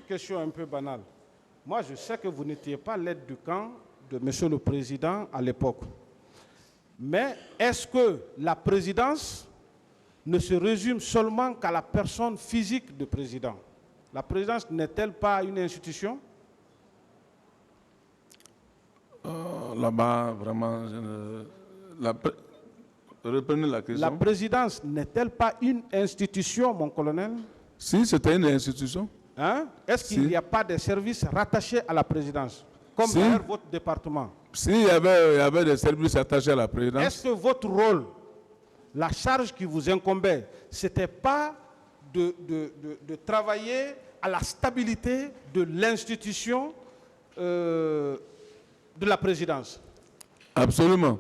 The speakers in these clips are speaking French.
question un peu banale. Moi, je sais que vous n'étiez pas l'aide du camp de M. le Président à l'époque. Mais est-ce que la présidence ne se résume seulement qu'à la personne physique du président? La présidence n'est-elle pas une institution? Là-bas, vraiment, reprenez la question. La présidence n'est-elle pas une institution, mon colonel? Si, c'était une institution. Hein? Est-ce qu'il n'y a pas de services rattachés à la présidence, comme d'ailleurs votre département? Si, il y avait des services attachés à la présidence. Est-ce que votre rôle, la charge qui vous incombait, ce n'était pas de travailler à la stabilité de l'institution de la présidence? Absolument.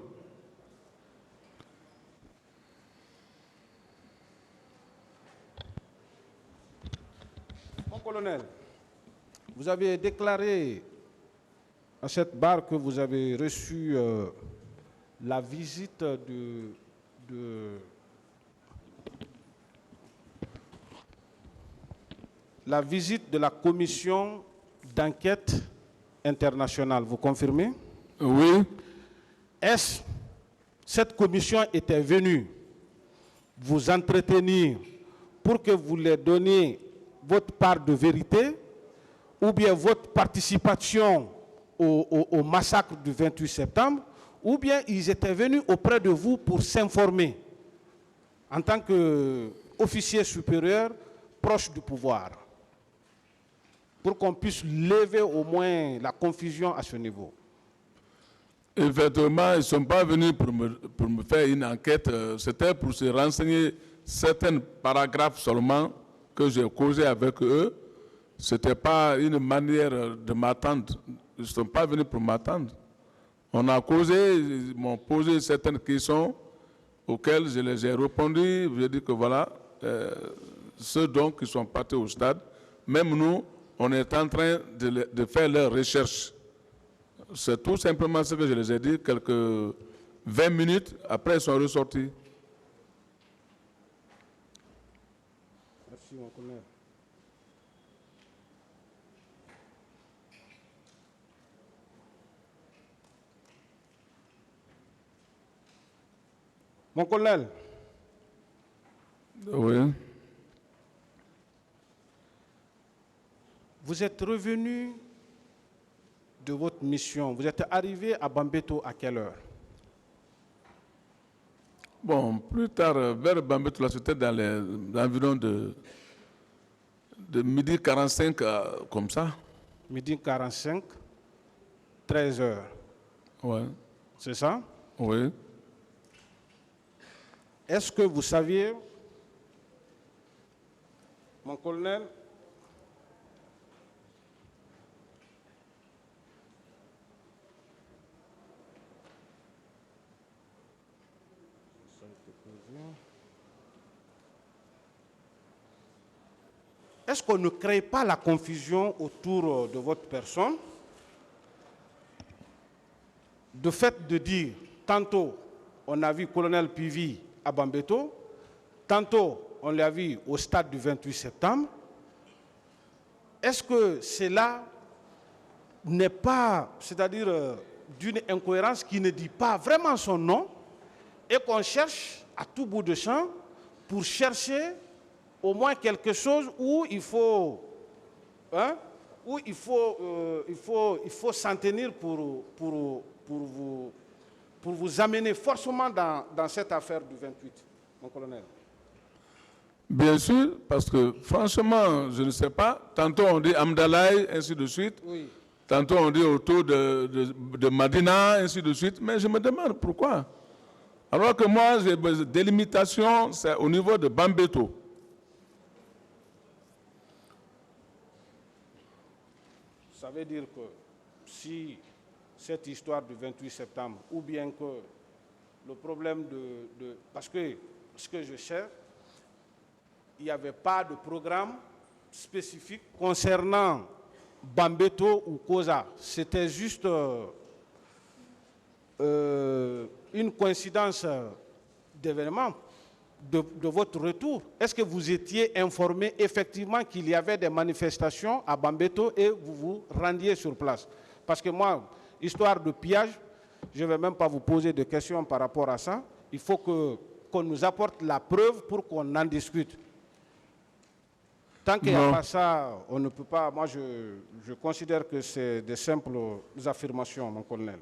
Mon colonel, vous avez déclaré à cette barre que vous avez reçu la visite de la commission d'enquête internationale. Vous confirmez? Oui. Est-ce que cette commission était venue vous entretenir pour que vous leur donniez votre part de vérité, ou bien votre participation au massacre du 28 septembre, ou bien ils étaient venus auprès de vous pour s'informer en tant qu'officier supérieur proche du pouvoir, pour qu'on puisse lever au moins la confusion à ce niveau? Effectivement, ils ne sont pas venus pour me faire une enquête, c'était pour se renseigner certains paragraphes seulement que j'ai causé avec eux. Ce n'était pas une manière de m'attendre. Ils ne sont pas venus pour m'attendre. On a causé, ils m'ont posé certaines questions auxquelles je les ai répondu. Je dis que voilà, ceux donc qui sont partis au stade, même nous, on est en train de faire leurs recherches. C'est tout simplement ce que je les ai dit. Quelques 20 minutes après, ils sont ressortis. Merci, mon colonel. Mon colonel. Oui. Vous êtes revenu de votre mission. Vous êtes arrivé à Bambeto à quelle heure? Bon, plus tard, vers Bambeto, c'était dans les environs de midi 45, comme ça. Midi 45, 13 heures. Oui. C'est ça? Oui. Est-ce que vous saviez, mon colonel, est-ce qu'on ne crée pas la confusion autour de votre personne? De fait de dire, tantôt on a vu colonel Pivi à Bambeto, tantôt on l'a vu au stade du 28 septembre. Est-ce que cela n'est pas, c'est-à-dire d'une incohérence qui ne dit pas vraiment son nom et qu'on cherche à tout bout de champ pour chercher au moins quelque chose où il faut, hein, où il faut s'en tenir pour vous amener forcément dans cette affaire du 28, mon colonel? Bien sûr, parce que franchement, je ne sais pas. Tantôt on dit Amdalaï, ainsi de suite. Oui. Tantôt on dit autour de Madina, ainsi de suite. Mais je me demande pourquoi. Alors que moi, j'ai des délimitations, c'est au niveau de Bambeto. Ça veut dire que si cette histoire du 28 septembre, ou bien que le problème parce que ce que je cherche, il n'y avait pas de programme spécifique concernant Bambeto ou Koza. C'était juste une coïncidence d'événements. de votre retour. Est-ce que vous étiez informé effectivement qu'il y avait des manifestations à Bambeto et vous vous rendiez sur place? Parce que moi, histoire de pillage, je ne vais même pas vous poser de questions par rapport à ça. Il faut qu'on nous apporte la preuve pour qu'on en discute. Tant qu'il n'y a pas ça, on ne peut pas. Moi, je considère que c'est des simples affirmations, mon colonel.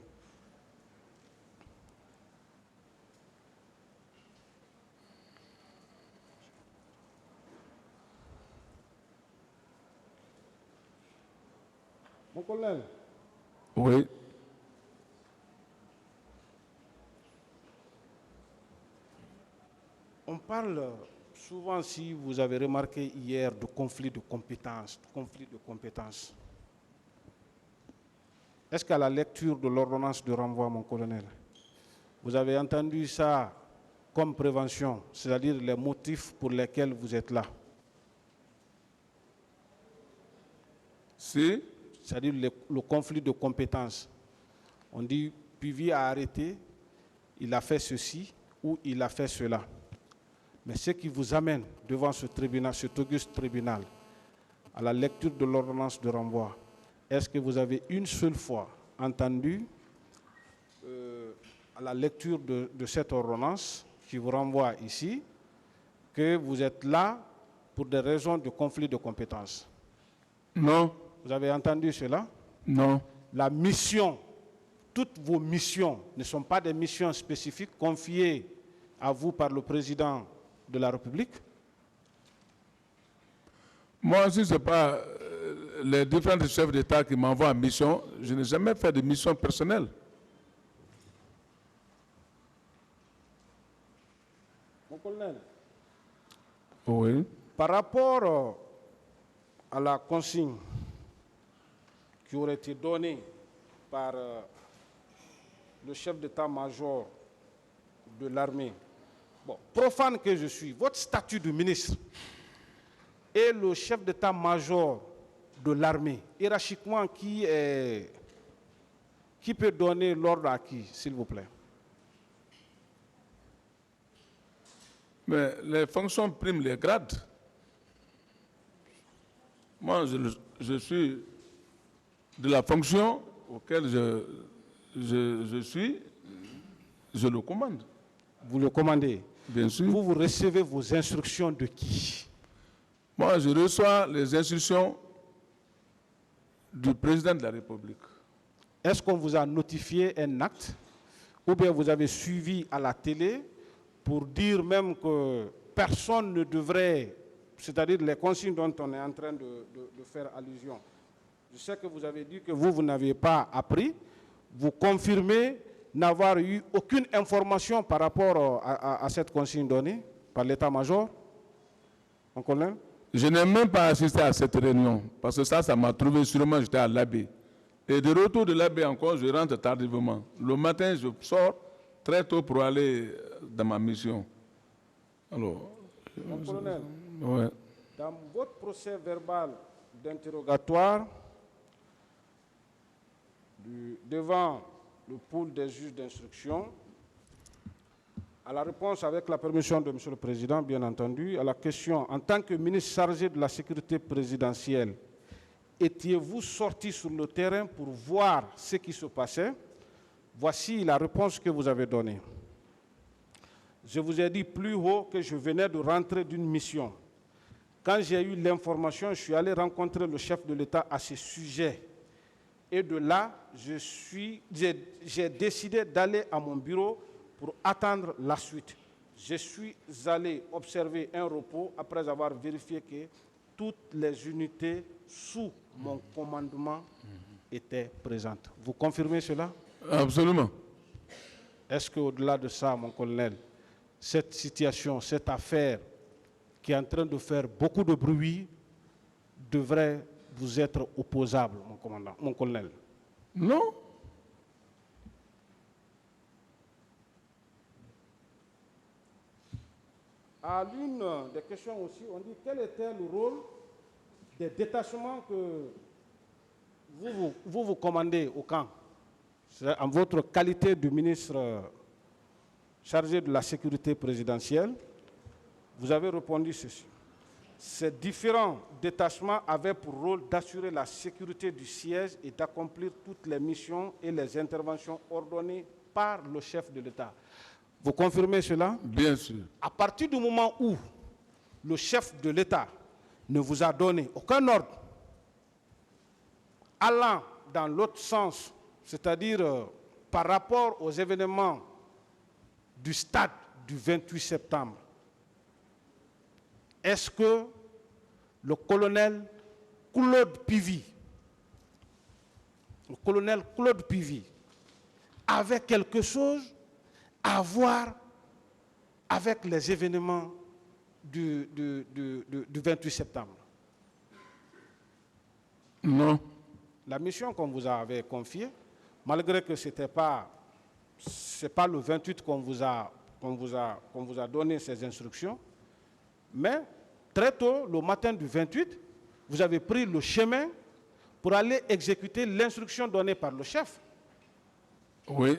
Mon colonel. Oui. On parle souvent, si vous avez remarqué hier, de conflit de compétences. Est-ce qu'à la lecture de l'ordonnance de renvoi, mon colonel, vous avez entendu ça comme prévention, c'est-à-dire les motifs pour lesquels vous êtes là? Si. C'est-à-dire le conflit de compétences. On dit, Puvis a arrêté, il a fait ceci ou il a fait cela. Mais ce qui vous amène devant ce tribunal, cet auguste tribunal, à la lecture de l'ordonnance de renvoi, est-ce que vous avez une seule fois entendu, à la lecture de cette ordonnance qui vous renvoie ici, que vous êtes là pour des raisons de conflit de compétences? Non. Vous avez entendu cela? Non. La mission, toutes vos missions ne sont pas des missions spécifiques confiées à vous par le président de la République? Moi, si ce n'est pas les différents chefs d'État qui m'envoient en mission, je n'ai jamais fait de mission personnelle. Mon colonel. Oui. Par rapport à la consigne qui aurait été donnée par le chef d'état-major de l'armée, bon, profane que je suis, votre statut de ministre et le chef d'état-major de l'armée, hiérarchiquement, qui peut donner l'ordre à qui, s'il vous plaît? Mais les fonctions priment les grades. Moi, je suis de la fonction auquel je suis, je le commande. Vous le commandez? Bien sûr. Vous recevez vos instructions de qui? Moi, je reçois les instructions du président de la République. Est-ce qu'on vous a notifié un acte ou bien vous avez suivi à la télé pour dire même que personne ne devrait, c'est-à-dire les consignes dont on est en train de faire allusion? Je sais que vous avez dit que vous n'aviez pas appris. Vous confirmez n'avoir eu aucune information par rapport à cette consigne donnée par l'état-major, mon colonel? Je n'ai même pas assisté à cette réunion, parce que ça m'a trouvé sûrement, j'étais à l'AB. Et de retour de l'AB encore, je rentre tardivement. Le matin, je sors très tôt pour aller dans ma mission. Alors, mon colonel, ouais. Dans votre procès verbal d'interrogatoire devant le pool des juges d'instruction, à la réponse, avec la permission de M. le Président, bien entendu, à la question, en tant que ministre chargé de la sécurité présidentielle, étiez-vous sorti sur le terrain pour voir ce qui se passait? Voici la réponse que vous avez donnée. Je vous ai dit plus haut que je venais de rentrer d'une mission. Quand j'ai eu l'information, je suis allé rencontrer le chef de l'État à ce sujet. Et de là, j'ai décidé d'aller à mon bureau pour attendre la suite. Je suis allé observer un repos après avoir vérifié que toutes les unités sous mon commandement étaient présentes. Vous confirmez cela? Absolument. Est-ce qu'au-delà de ça, mon colonel, cette situation, cette affaire qui est en train de faire beaucoup de bruit devrait vous être opposable, mon commandant, mon colonel? Non. À l'une des questions aussi, on dit quel était le rôle des détachements que vous commandez au camp, en votre qualité de ministre chargé de la sécurité présidentielle. Vous avez répondu ceci. Ces différents détachements avaient pour rôle d'assurer la sécurité du siège et d'accomplir toutes les missions et les interventions ordonnées par le chef de l'État. Vous confirmez cela? Bien sûr. À partir du moment où le chef de l'État ne vous a donné aucun ordre allant dans l'autre sens, c'est-à-dire par rapport aux événements du stade du 28 septembre, est-ce que le colonel Claude Pivy, avait quelque chose à voir avec les événements du 28 septembre? Non. La mission qu'on vous avait confiée, malgré que ce n'est pas le 28 qu'on vous a donné ces instructions, mais très tôt, le matin du 28, vous avez pris le chemin pour aller exécuter l'instruction donnée par le chef. Oui.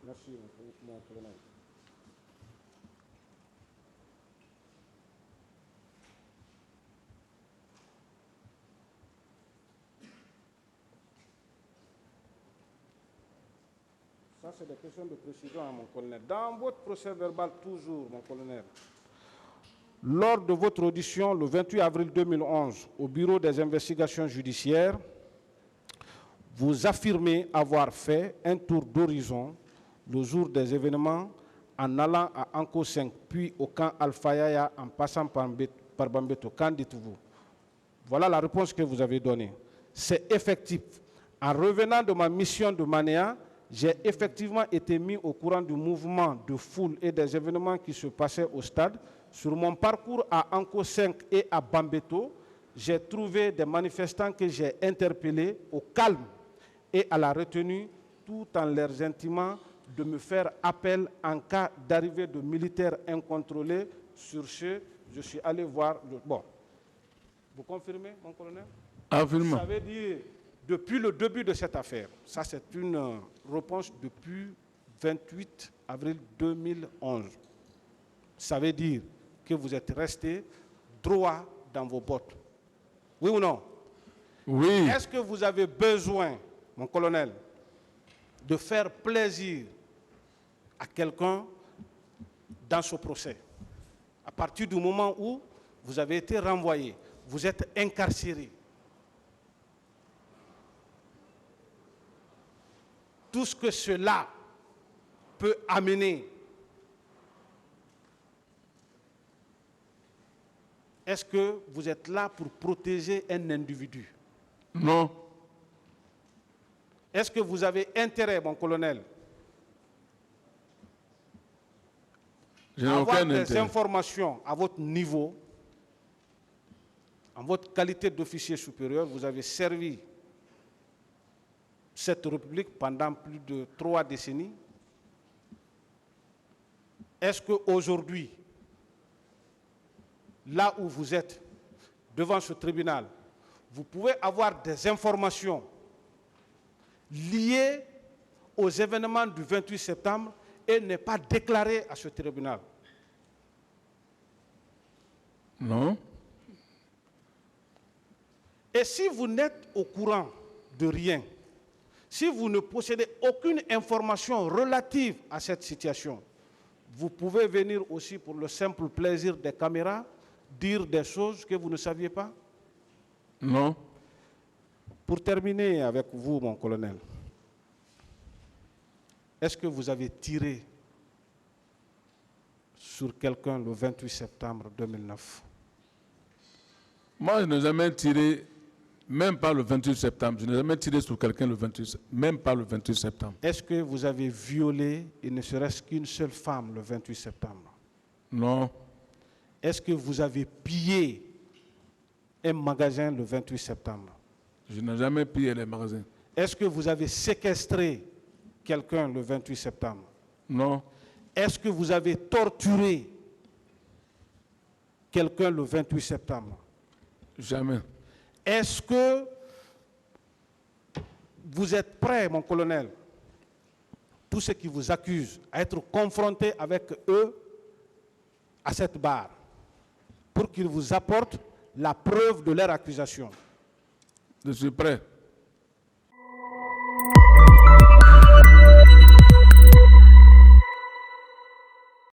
Merci, mon colonel. Ça, c'est des questions de précision, mon colonel. Dans votre procès verbal, toujours, mon colonel, lors de votre audition le 28 avril 2011 au Bureau des investigations judiciaires, vous affirmez avoir fait un tour d'horizon le jour des événements en allant à Anko 5, puis au camp Alfayaya en passant par Bambeto. Qu'en dites-vous? Voilà la réponse que vous avez donnée. C'est effectif. En revenant de ma mission de Manéa, j'ai effectivement été mis au courant du mouvement de foule et des événements qui se passaient au stade. Sur mon parcours à Anko 5 et à Bambeto, j'ai trouvé des manifestants que j'ai interpellés au calme et à la retenue, tout en leur intimant de me faire appel en cas d'arrivée de militaires incontrôlés. Sur ce, je suis allé voir le... Bon, vous confirmez, mon colonel? Affirme. Ça veut dire, depuis le début de cette affaire, ça c'est une réponse depuis 28 avril 2011. Ça veut dire que vous êtes resté droit dans vos bottes. Oui ou non? Oui. Est-ce que vous avez besoin, mon colonel, de faire plaisir à quelqu'un dans ce procès? À partir du moment où vous avez été renvoyé, vous êtes incarcéré. Tout ce que cela peut amener, est-ce que vous êtes là pour protéger un individu? Non. Est-ce que vous avez intérêt, mon colonel, Je n'ai à avoir aucun des intérêt. informations à votre niveau, en votre qualité d'officier supérieur? Vous avez servi cette République pendant plus de 3 décennies. Est-ce qu'aujourd'hui, là où vous êtes, devant ce tribunal, vous pouvez avoir des informations liées aux événements du 28 septembre et ne pas déclarer à ce tribunal? Non. Et si vous n'êtes au courant de rien, si vous ne possédez aucune information relative à cette situation, vous pouvez venir aussi pour le simple plaisir des caméras, dire des choses que vous ne saviez pas? Non. Pour terminer avec vous, mon colonel, est-ce que vous avez tiré sur quelqu'un le 28 septembre 2009? Moi, je n'ai jamais tiré, même pas le 28 septembre. Je n'ai jamais tiré sur quelqu'un le 28, même pas le 28 septembre. Est-ce que vous avez violé, il ne serait-ce qu'une seule femme le 28 septembre? Non. Est-ce que vous avez pillé un magasin le 28 septembre? Je n'ai jamais pillé les magasins. Est-ce que vous avez séquestré quelqu'un le 28 septembre? Non. Est-ce que vous avez torturé quelqu'un le 28 septembre? Jamais. Est-ce que vous êtes prêt, mon colonel, tous ceux qui vous accusent, à être confrontés avec eux à cette barre? pour qu'ils vous apportent la preuve de leur accusation? Je suis prêt.